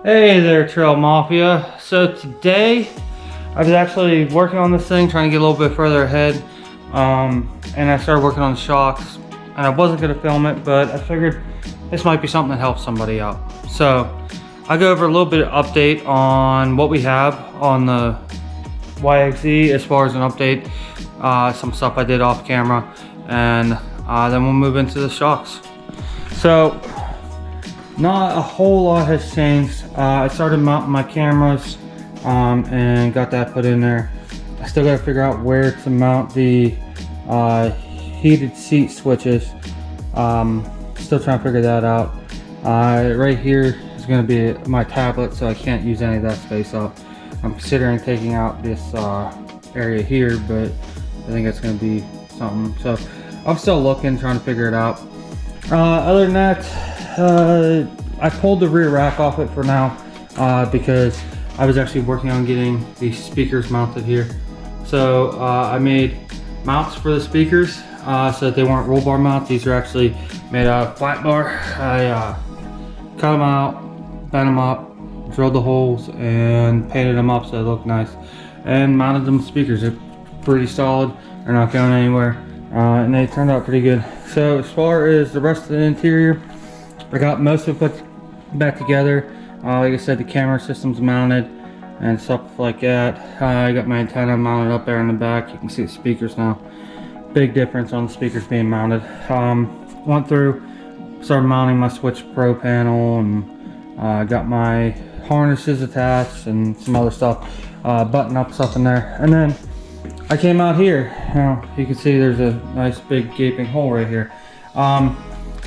Hey there, Trail Mafia. So today I was actually working on this thing, trying to get a little bit further ahead, and I started working on the shocks. And I wasn't going to film it, but I figured this might be something that helps somebody out. So I'll go over a little bit of update on what we have on the YXZ as far as an update, some stuff I did off camera, and then we'll move into the shocks. So not a whole lot has changed. I started mounting my cameras and got that put in there. I still got to figure out where to mount the heated seat switches. Still trying to figure that out. Right here is going to be my tablet, so I can't use any of that space up. I'm considering taking out this area here, but I think it's going to be something. So I'm still looking, trying to figure it out. Other than that, I pulled the rear rack off it for now because I was actually working on getting the speakers mounted here. So I made mounts for the speakers so that they weren't roll bar mounts. These are actually made out of flat bar. I cut them out, bent them up, drilled the holes, and painted them up so they look nice, and mounted them speakers. They're pretty solid, they're not going anywhere, and they turned out pretty good. So as far as the rest of the interior, I got most of it put back together. Like I said, the camera system's mounted and stuff like that. I got my antenna mounted up there in the back. You can see the speakers now. Big difference on the speakers being mounted. Went through, started mounting my Switch Pro panel, and got my harnesses attached and some other stuff, button up stuff in there. And then I came out here. Now you can see there's a nice big gaping hole right here.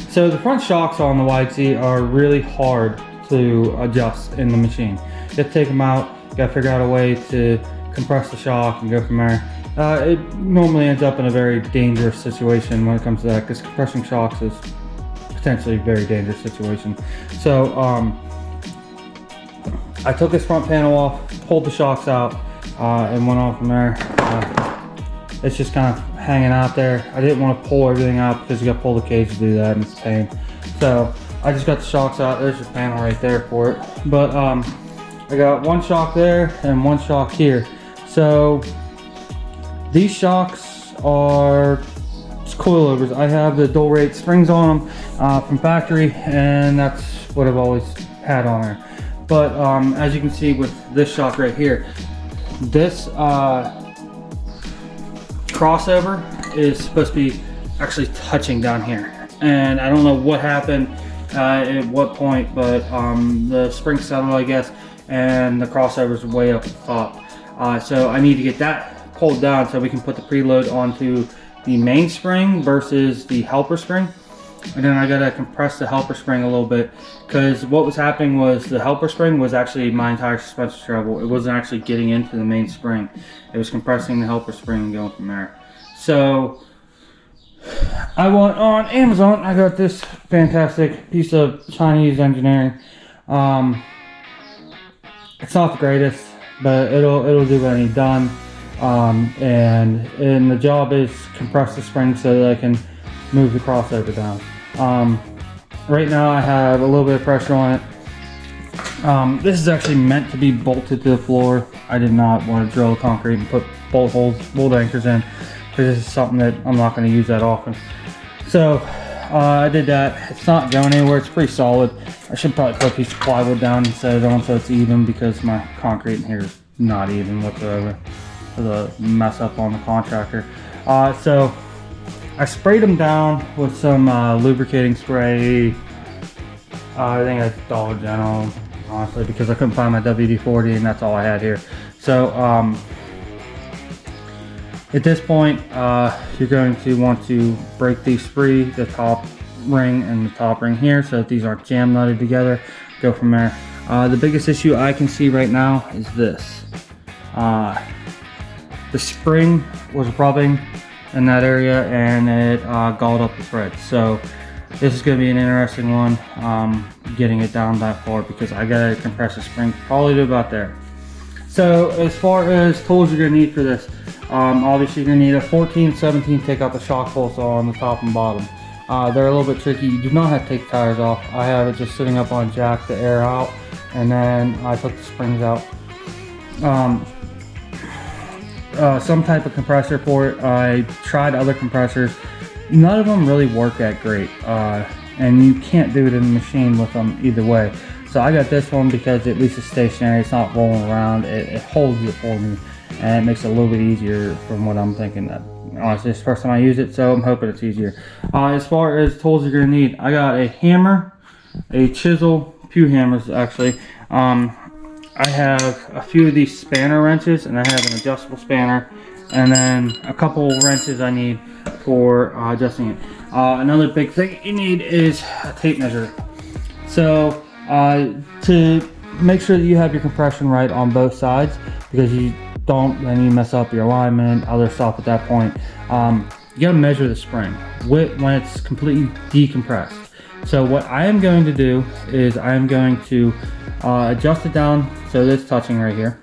So the front shocks on the YXZ are really hard to adjust in the machine. You have to take them out, you gotta figure out a way to compress the shock and go from there. It normally ends up in a very dangerous situation when it comes to that, because compressing shocks is potentially a very dangerous situation. So I took this front panel off, pulled the shocks out, and went on from there. It's just kind of hanging out there. I didn't want to pull everything out because you got to pull the cage to do that, and it's a pain. So I just got the shocks out. There's your panel right there for it. But I got one shock there and one shock here. So these shocks are coilovers. I have the dual rate springs on them from factory, and that's what I've always had on there. But as you can see with this shock right here, this crossover is supposed to be actually touching down here, and I don't know what happened at what point, but the spring settled, I guess, and the crossover is way up at the top. So I need to get that pulled down so we can put the preload onto the main spring versus the helper spring. And then I gotta compress the helper spring a little bit, because what was happening was the helper spring was actually my entire suspension treble. It wasn't actually getting into the main spring. It was compressing the helper spring and going from there. So I went on Amazon. I got this fantastic piece of Chinese engineering. It's not the greatest, but it'll do what I need done. And the job is compress the spring so that I can move the crossover down. Right now I have a little bit of pressure on it. This is actually meant to be bolted to the floor. I did not want to drill concrete and put bolt holes, bolt anchors in, because this is something that I'm not going to use that often. So I did that. It's not going anywhere. It's pretty solid. I should probably put a piece of plywood down and set it on so it's even, because my concrete in here is not even whatsoever. The mess up on the contractor. So I sprayed them down with some lubricating spray. I think it's Dollar General, honestly, because I couldn't find my WD-40 and that's all I had here. So at this point, you're going to want to break these free, the top ring and the top ring here, so that these aren't jam nutted together. Go from there. The biggest issue I can see right now is this. The spring was rubbing in that area, and it galled up the thread. So this is going to be an interesting one, getting it down that far, because I gotta compress the spring probably to about there. So as far as tools you're going to need for this, obviously you're going to need a 14-17 take out the shock bolts on the top and bottom. They're a little bit tricky. You do not have to take the tires off. I have it just sitting up on jack to air out. and then I took the springs out. Some type of compressor for it. I tried other compressors. None of them really work that great, and you can't do it in the machine with them either way. So I got this one because at least it's stationary, it's not rolling around, it holds it for me, and it makes it a little bit easier from what I'm thinking. Honestly, it's the first time I use it, so I'm hoping it's easier. As far as tools you're going to need, I got a hammer, a chisel, a few hammers actually. I have a few of these spanner wrenches, and I have an adjustable spanner, and then a couple wrenches I need for adjusting it. Another big thing you need is a tape measure. So to make sure that you have your compression right on both sides, because then you mess up your alignment, other stuff at that point. You gotta measure the spring when it's completely decompressed. So what I am going to do is I am going to adjust it down so that it's touching right here,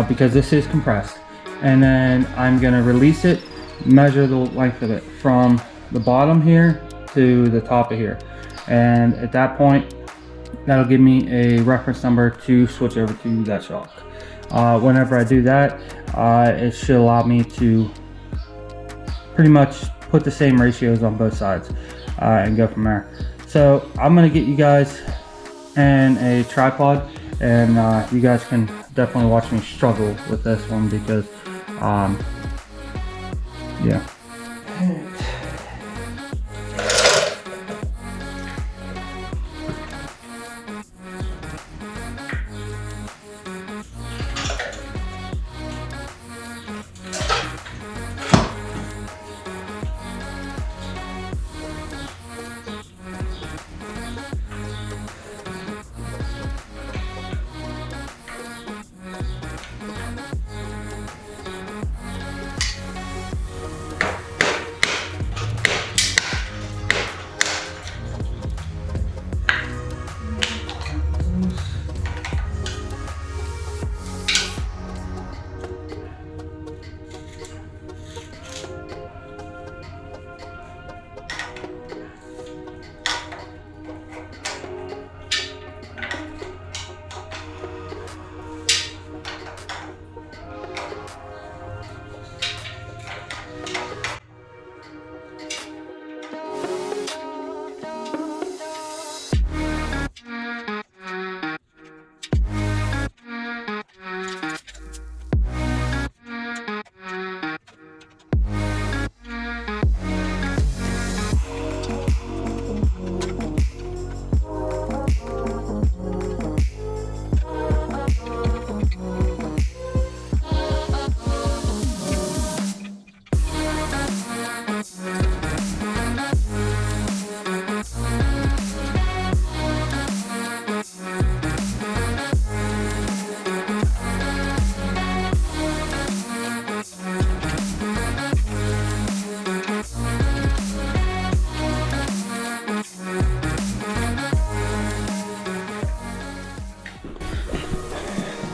because this is compressed. And then I'm gonna release it, measure the length of it from the bottom here to the top of here. And at that point, that'll give me a reference number to switch over to that shock. Whenever I do that, it should allow me to pretty much put the same ratios on both sides and go from there. So I'm gonna get you guys in a tripod, and you guys can definitely watch me struggle with this one because yeah.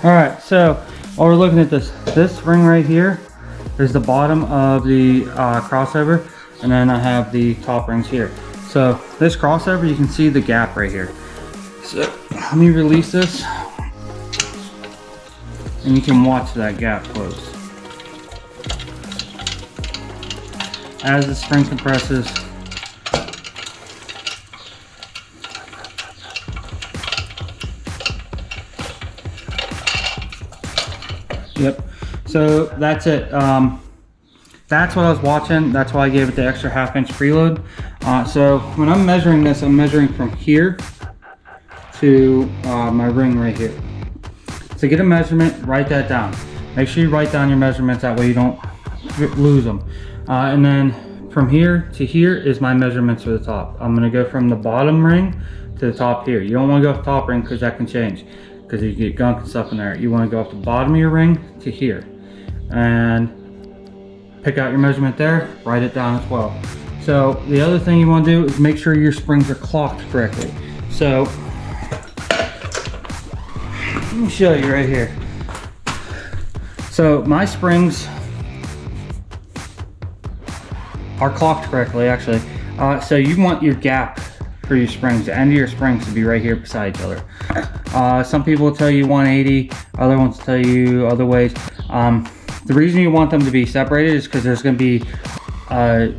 Alright, so while we're looking at this ring right here is the bottom of the crossover, and then I have the top rings here. So this crossover, you can see the gap right here. So let me release this, and you can watch that gap close. As the spring compresses, yep, so that's it. That's what I was watching. That's why I gave it the extra half-inch preload. So when I'm measuring this, I'm measuring from here to my ring right here. So get a measurement, write that down. Make sure you write down your measurements, that way you don't lose them. And then from here to here is my measurements for the top. I'm gonna go from the bottom ring to the top here. You don't wanna go off the top ring because that can change, because you get gunk and stuff in there. You wanna go off the bottom of your ring to here. And pick out your measurement there, write it down as well. So the other thing you want to do is make sure your springs are clocked correctly. So let me show you right here. So my springs are clocked correctly, actually. So you want your gap for your springs. The end of your springs to be right here beside each other. Some people will tell you 180, other ones will tell you other ways. The reason you want them to be separated is because there's going to be a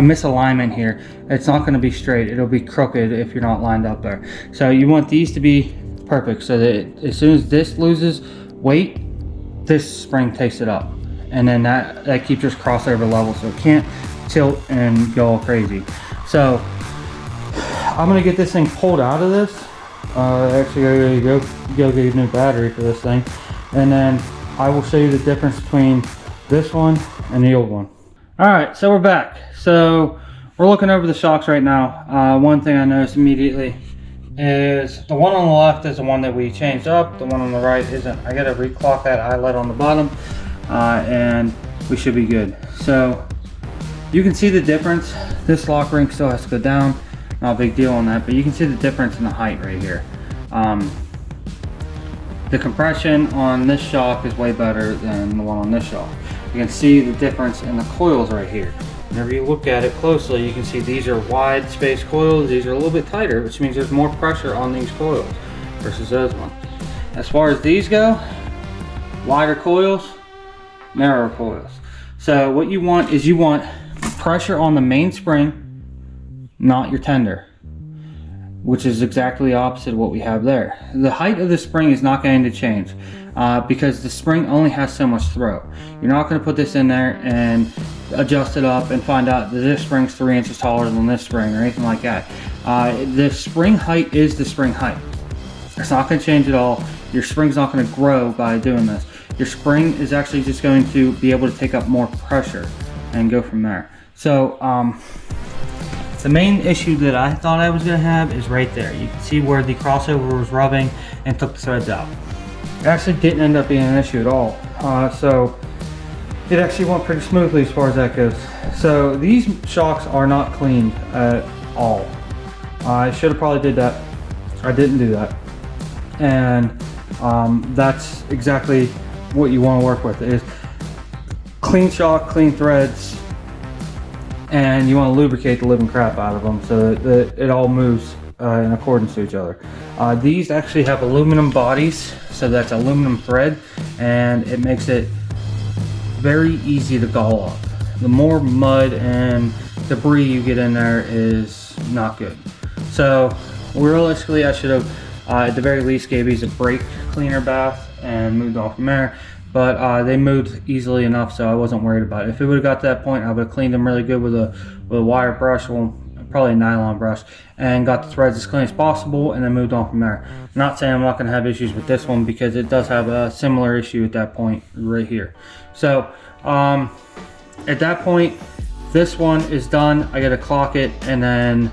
misalignment here. It's not going to be straight, it'll be crooked if you're not lined up there. So you want these to be perfect so that as soon as this loses weight, this spring takes it up, and then that keeps this crossover level so it can't tilt and go all crazy. So I'm going to get this thing pulled out of this. Actually, go get a new battery for this thing, and then I will show you the difference between this one and the old one. Alright, so we're back. So we're looking over the shocks right now. One thing I noticed immediately is the one on the left is the one that we changed up. The one on the right isn't. I gotta reclock that eyelet on the bottom, and we should be good. So you can see the difference. This lock ring still has to go down. Not a big deal on that, but you can see the difference in the height right here. The compression on this shock is way better than the one on this shock. You can see the difference in the coils right here. Whenever you look at it closely, you can see these are wide space coils. These are a little bit tighter, which means there's more pressure on these coils versus those ones. As far as these go, wider coils, narrower coils. So what you want is you want pressure on the main spring, not your tender, which is exactly the opposite of what we have there. The height of the spring is not going to change because the spring only has so much throw. You're not going to put this in there and adjust it up and find out that this spring's 3 inches taller than this spring or anything like that. The spring height is the spring height. It's not going to change at all. Your spring's not going to grow by doing this. Your spring is actually just going to be able to take up more pressure and go from there. So the main issue that I thought I was going to have is right there. You can see where the crossover was rubbing and took the threads out. It actually didn't end up being an issue at all. So it actually went pretty smoothly as far as that goes. So these shocks are not cleaned at all. I should have probably did that. I didn't do that. And that's exactly what you want to work with, is clean shock, clean threads, and you want to lubricate the living crap out of them so that it all moves in accordance to each other. These actually have aluminum bodies, so that's aluminum thread, and it makes it very easy to gall up. The more mud and debris you get in there is not good. So realistically, I should have at the very least gave these a brake cleaner bath and moved on from there. But they moved easily enough, so I wasn't worried about it. If it would have got to that point, I would have cleaned them really good with a wire brush, well, probably a nylon brush, and got the threads as clean as possible, and then moved on from there. I'm not saying I'm not going to have issues with this one, because it does have a similar issue at that point right here. So at that point, this one is done. I got to clock it, and then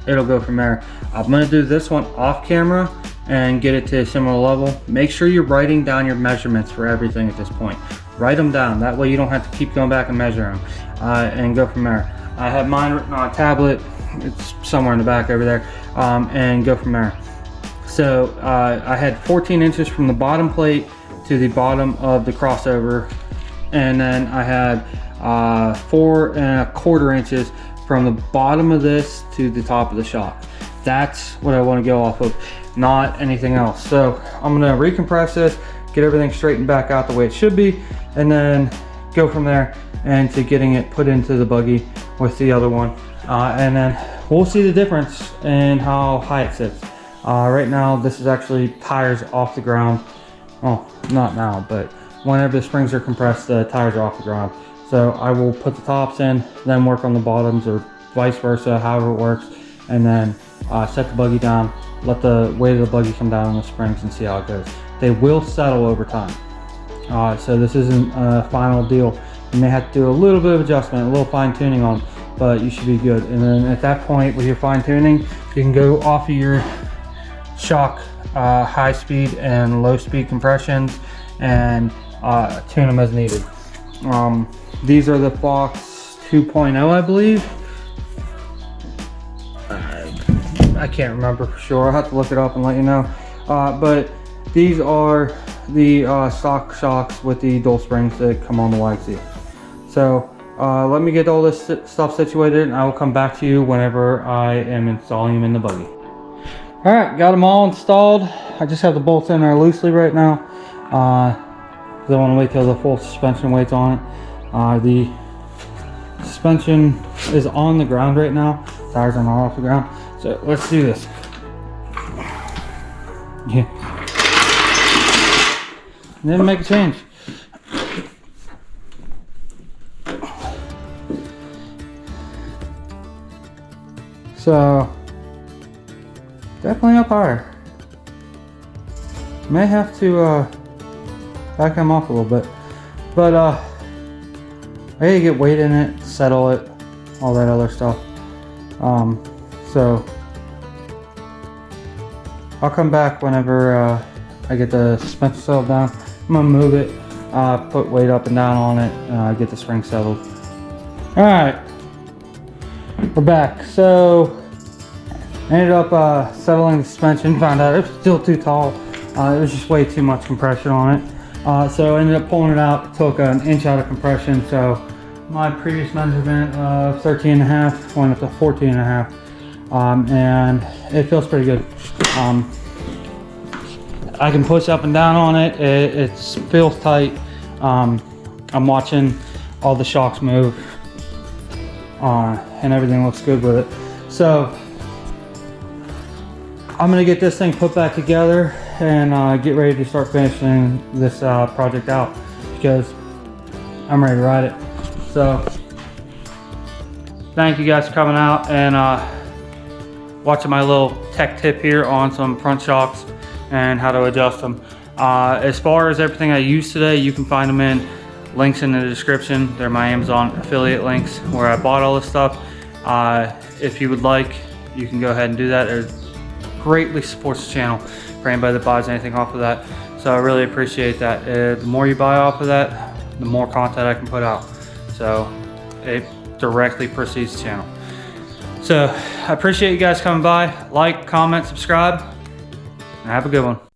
it'll go from there. I'm going to do this one off camera and get it to a similar level. Make sure you're writing down your measurements for everything at this point. Write them down. That way you don't have to keep going back and measuring them and go from there. I have mine written on a tablet. It's somewhere in the back over there, and go from there. So I had 14 inches from the bottom plate to the bottom of the crossover, and then I had 4¼ inches from the bottom of this to the top of the shock. That's what I want to go off of, not anything else. So I'm going to recompress this, get everything straightened back out the way it should be, and then go from there and to getting it put into the buggy with the other one. And then we'll see the difference in how high it sits. Right now, this is actually tires off the ground. Well, not now, but whenever the springs are compressed, the tires are off the ground. So I will put the tops in, then work on the bottoms, or vice versa, however it works, and then set the buggy down, let the weight of the buggy come down on the springs, and see how it goes. They will settle over time. So this isn't a final deal. You may have to do a little bit of adjustment, a little fine tuning on, but you should be good. And then at that point, with your fine tuning, you can go off of your shock high speed and low speed compressions and tune them as needed. These are the Fox 2.0, I believe. I can't remember for sure. I'll have to look it up and let you know. But these are the stock shocks with the dual springs that come on the YXZ. So let me get all this stuff situated, and I will come back to you whenever I am installing them in the buggy. All right, got them all installed. I just have the bolts in there loosely right now. Because I want to wait till the full suspension weight's on it. The suspension is on the ground right now. Tires are not off the ground. So let's do this. Yeah. And then make a change. So definitely up higher. May have to back them off a little bit, but I gotta get weight in it, settle it, all that other stuff. So I'll come back whenever I get the suspension settled down. I'm gonna move it, put weight up and down on it, get the spring settled. All right, we're back. So I ended up settling the suspension, found out it was still too tall. It was just way too much compression on it. So I ended up pulling it out, took an inch out of compression. So my previous measurement of 13.5 went up to 14.5. And it feels pretty good. I can push up and down on it. It feels tight. I'm watching all the shocks move, and everything looks good with it. So I'm gonna get this thing put back together and get ready to start finishing this project out, because I'm ready to ride it. So thank you guys for coming out and watching my little tech tip here on some front shocks and how to adjust them. As far as everything I used today, you can find them in links in the description. They're my Amazon affiliate links where I bought all this stuff. If you would like, you can go ahead and do that. It greatly supports the channel for anybody that buys anything off of that. So I really appreciate that. The more you buy off of that, the more content I can put out. So it directly precedes the channel. So I appreciate you guys coming by. Like, comment, subscribe, and have a good one.